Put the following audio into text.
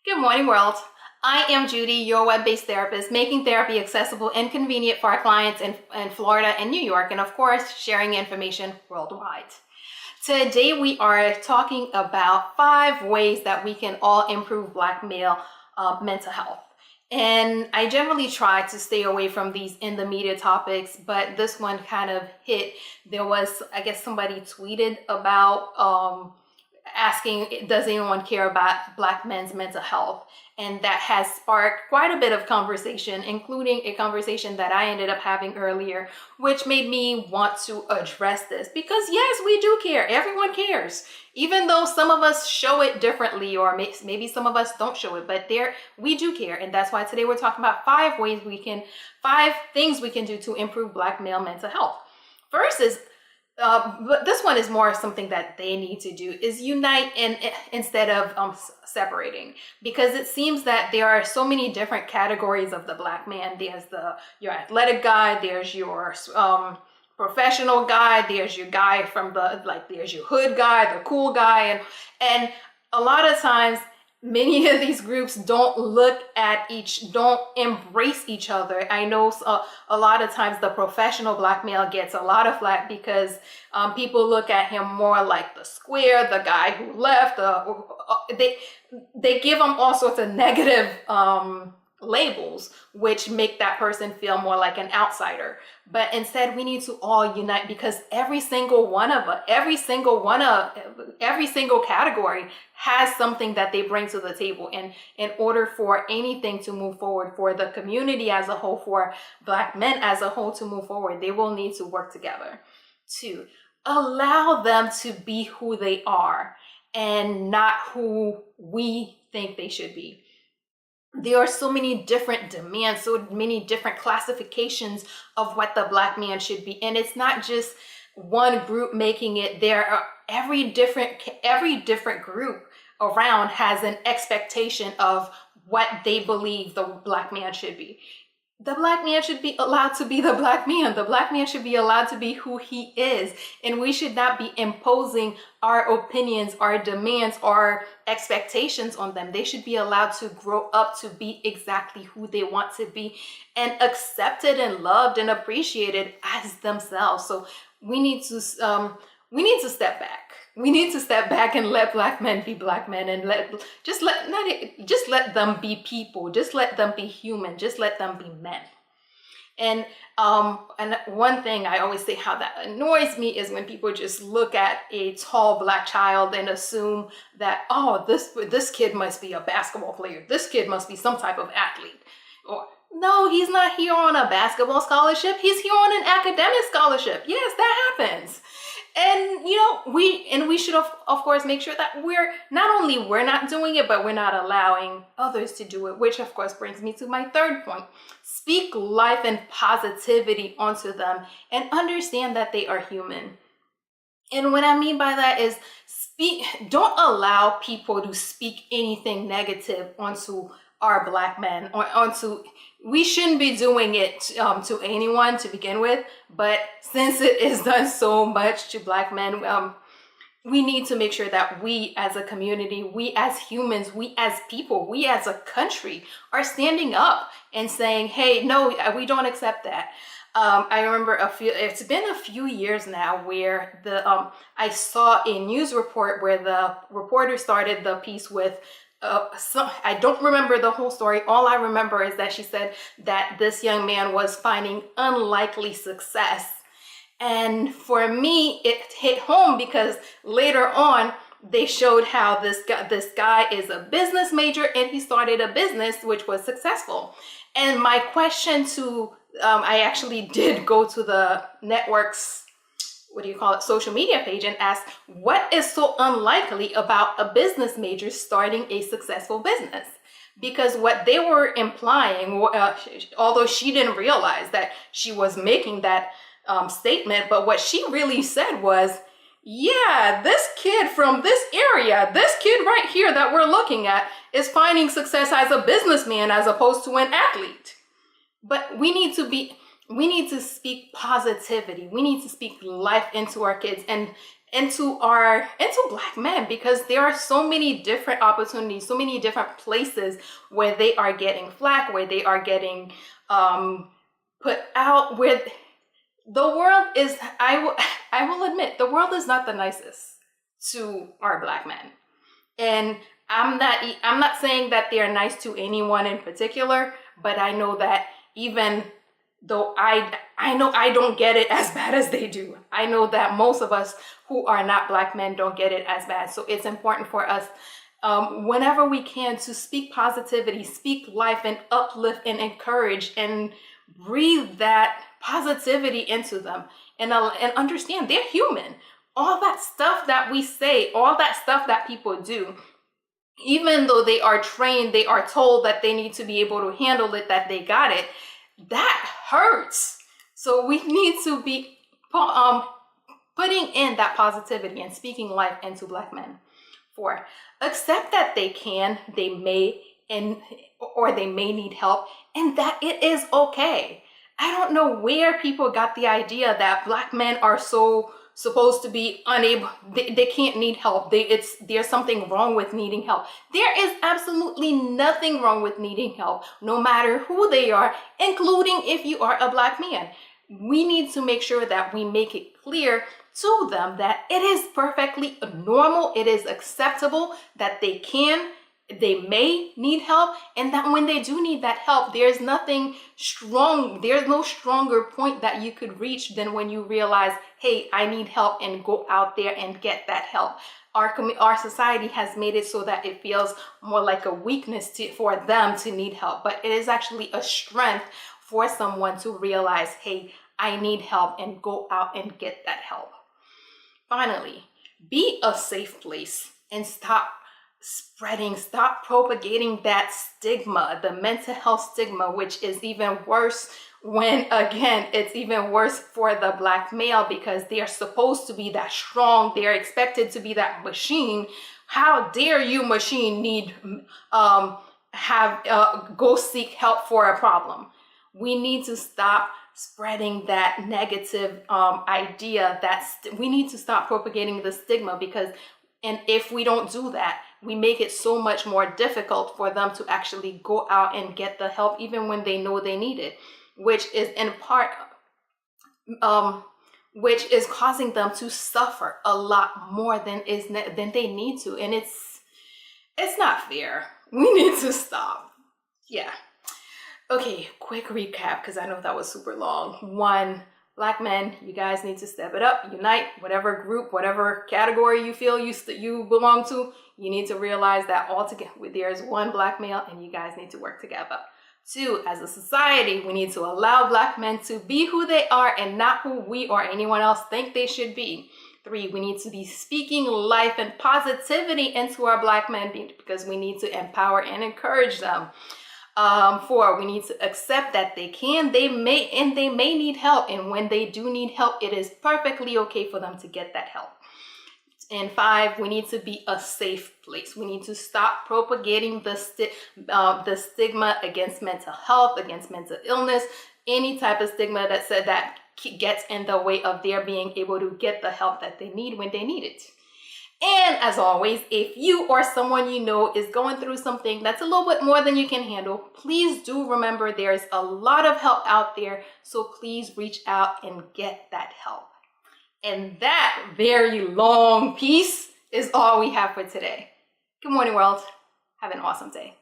Good morning, world. I am Judy, your web-based therapist, making therapy accessible and convenient for our clients in Florida and New York, and of course, sharing information worldwide. Today, we are talking about 5 ways that we can all improve Black male mental health. And I generally try to stay away from these in the media topics, but this one kind of hit. There was, I guess, somebody tweeted about asking, does anyone care about Black men's mental health? And that has sparked quite a bit of conversation, including a conversation that I ended up having earlier, which made me want to address this because yes, we do care. Everyone cares, even though some of us show it differently, or maybe some of us don't show it, but we do care. And that's why today we're talking about 5 things we can do to improve Black male mental health. First is, but this one is more something that they need to do, is unite instead of separating, because it seems that there are so many different categories of the Black man. There's your athletic guy, there's your professional guy, there's your guy from there's your hood guy, the cool guy, and a lot of times many of these groups don't embrace each other. I know a lot of times the professional Black male gets a lot of flack because people look at him more like the square, the guy who left. They give him all sorts of negative labels, which make that person feel more like an outsider. But instead, we need to all unite, because every single category has something that they bring to the table. And in order for anything to move forward, for the community as a whole, for Black men as a whole to move forward, they will need to work together. 2, allow them to be who they are and not who we think they should be. There are so many different demands, so many different classifications of what the Black man should be. And it's not just one group making it. There are every different group around has an expectation of what they believe the Black man should be. The Black man should be allowed to be the Black man. The Black man should be allowed to be who he is. And we should not be imposing our opinions, our demands, our expectations on them. They should be allowed to grow up to be exactly who they want to be, and accepted and loved and appreciated as themselves. So we need to step back. We need to step back and let Black men be Black men, and just let them be people. Just let them be human. Just let them be men. And one thing I always say, how that annoys me, is when people just look at a tall Black child and assume that, oh, this kid must be a basketball player. This kid must be some type of athlete. Or, no, he's not here on a basketball scholarship. He's here on an academic scholarship. Yes, that happens. And, we should, of course, make sure that we're not doing it, but we're not allowing others to do it, which, of course, brings me to my 3rd point. Speak life and positivity onto them and understand that they are human. And what I mean by that is don't allow people to speak anything negative onto our Black men, or we shouldn't be doing it to anyone to begin with, but since it is done so much to Black men, we need to make sure that we as a community, we as humans, we as people, we as a country are standing up and saying, hey, no, we don't accept that. I remember it's been a few years now where I saw a news report where the reporter started the piece with, I don't remember the whole story. All I remember is that she said that this young man was finding unlikely success. And for me, it hit home because later on, they showed how this guy is a business major, and he started a business which was successful. And my question I actually did go to the network's, social media page, and ask, what is so unlikely about a business major starting a successful business? Because what they were implying, although she didn't realize that she was making that statement, but what she really said was, yeah, this kid from this area, this kid right here that we're looking at, is finding success as a businessman as opposed to an athlete. But we need to speak positivity. We need to speak life into our kids. And into Black men, because there are so many different opportunities, so many different places where they are getting flack, where they are getting put out, where the world is, I will admit, the world is not the nicest to our Black men. And I'm not saying that they are nice to anyone in particular, but I know that even though I know I don't get it as bad as they do, I know that most of us who are not Black men don't get it as bad. So it's important for us, whenever we can, to speak positivity, speak life, and uplift and encourage and breathe that positivity into them, and understand they're human. All that stuff that we say, all that stuff that people do, even though they are trained, they are told that they need to be able to handle it, that they got it, that hurts. So we need to be putting in that positivity and speaking life into Black men. 4, accept that they can, they may, or they may need help, and that it is okay. I don't know where people got the idea that Black men are so supposed to be unable, they can't need help. There's something wrong with needing help. There is absolutely nothing wrong with needing help, no matter who they are, including if you are a Black man. We need to make sure that we make it clear to them that it is perfectly normal, it is acceptable, that they may need help, and that when they do need that help, there's no stronger point that you could reach than when you realize, hey, I need help, and go out there and get that help. Our society has made it so that it feels more like a weakness for them to need help, but it is actually a strength for someone to realize, hey, I need help, and go out and get that help. Finally, be a safe place and stop propagating that stigma, the mental health stigma, which is even worse when, again, it's even worse for the Black male, because they are supposed to be that strong. They're expected to be that machine. How dare you, machine, go seek help for a problem? We need to stop spreading that negative idea, we need to stop propagating the stigma, and if we don't do that, we make it so much more difficult for them to actually go out and get the help, even when they know they need it, which is in part, which is causing them to suffer a lot more than they need to, and it's not fair. We need to stop. Yeah. Okay, quick recap, because I know that was super long. 1, Black men, you guys need to step it up, unite, whatever group, whatever category you feel you belong to. You need to realize that altogether there's one Black male, and you guys need to work together. 2, as a society, we need to allow Black men to be who they are and not who we or anyone else think they should be. 3, we need to be speaking life and positivity into our Black men, because we need to empower and encourage them. 4, we need to accept that they may need help, and when they do need help, it is perfectly okay for them to get that help. And 5, we need to be a safe place. We need to stop propagating the stigma against mental health, against mental illness, any type of stigma that gets in the way of their being able to get the help that they need when they need it. And as always, if you or someone you know is going through something that's a little bit more than you can handle, please do remember there's a lot of help out there. So please reach out and get that help. And that very long piece is all we have for today. Good morning, world. Have an awesome day.